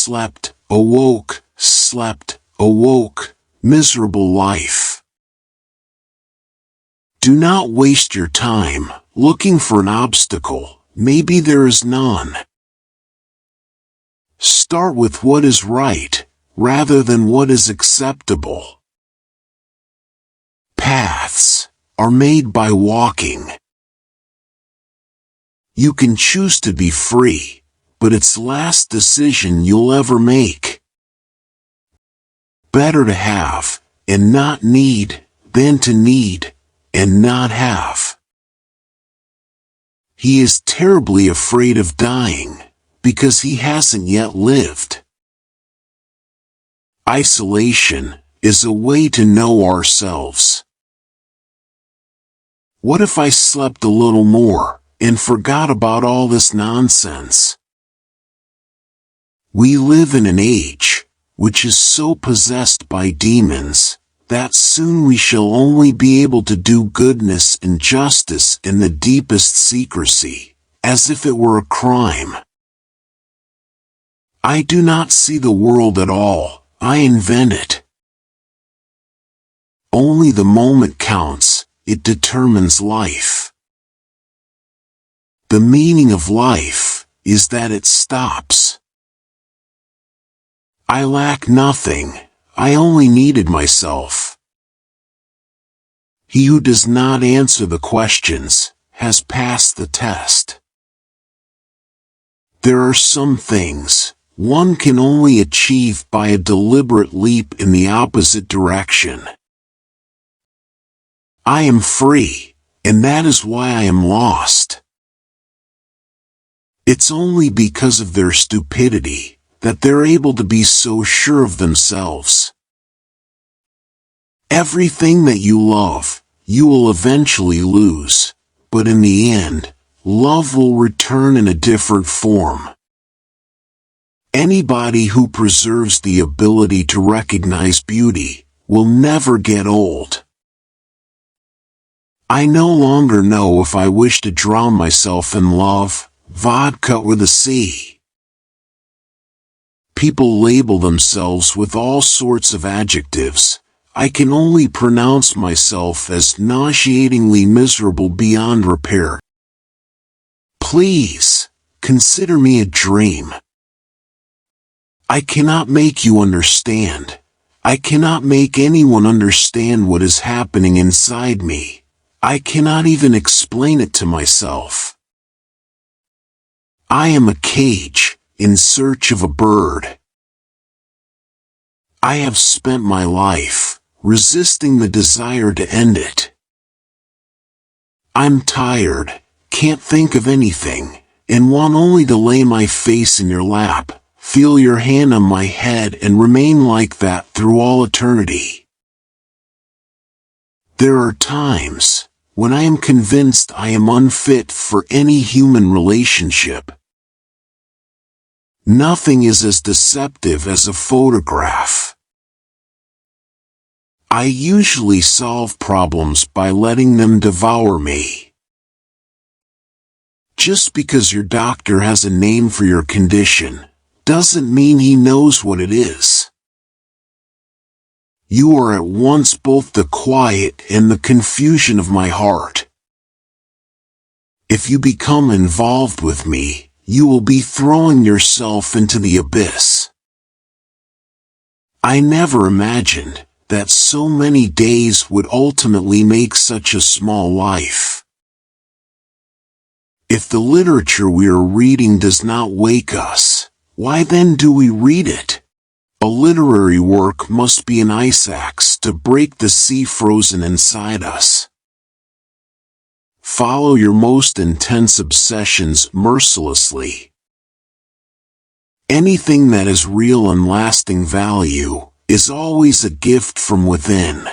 slept, awoke, miserable life. Do not waste your time looking for an obstacle. Maybe there is none. Start with what is right, rather than what is acceptable. Paths are made by walking. You can choose to be free, but it's the last decision you'll ever make. Better to have, and not need, than to need, and not have. He is terribly afraid of dying, because he hasn't yet lived. Isolation is a way to know ourselves. What if I slept a little more, and forgot about all this nonsense? We live in an age, which is so possessed by demons, that soon we shall only be able to do goodness and justice in the deepest secrecy, as if it were a crime. I do not see the world at all, I invent it. Only the moment counts, it determines life. The meaning of life is that it stops. I lack nothing, I only needed myself. He who does not answer the questions has passed the test. There are some things one can only achieve by a deliberate leap in the opposite direction. I am free, and that is why I am lost. It's only because of their stupidity that they're able to be so sure of themselves. Everything that you love, you will eventually lose, but in the end, love will return in a different form. Anybody who preserves the ability to recognize beauty will never get old. I no longer know if I wish to drown myself in love, vodka or the sea. People label themselves with all sorts of adjectives. I can only pronounce myself as nauseatingly miserable beyond repair. Please, consider me a dream. I cannot make you understand. I cannot make anyone understand what is happening inside me. I cannot even explain it to myself. I am a cage, in search of a bird. I have spent my life resisting the desire to end it. I'm tired, can't think of anything, and want only to lay my face in your lap, feel your hand on my head and remain like that through all eternity. There are times when I am convinced I am unfit for any human relationship. Nothing is as deceptive as a photograph. I usually solve problems by letting them devour me. Just because your doctor has a name for your condition, doesn't mean he knows what it is. You are at once both the quiet and the confusion of my heart. If you become involved with me, you will be throwing yourself into the abyss. I never imagined that so many days would ultimately make such a small life. If the literature we are reading does not wake us, why then do we read it? A literary work must be an ice axe to break the sea frozen inside us. Follow your most intense obsessions mercilessly. Anything that is real and lasting value is always a gift from within.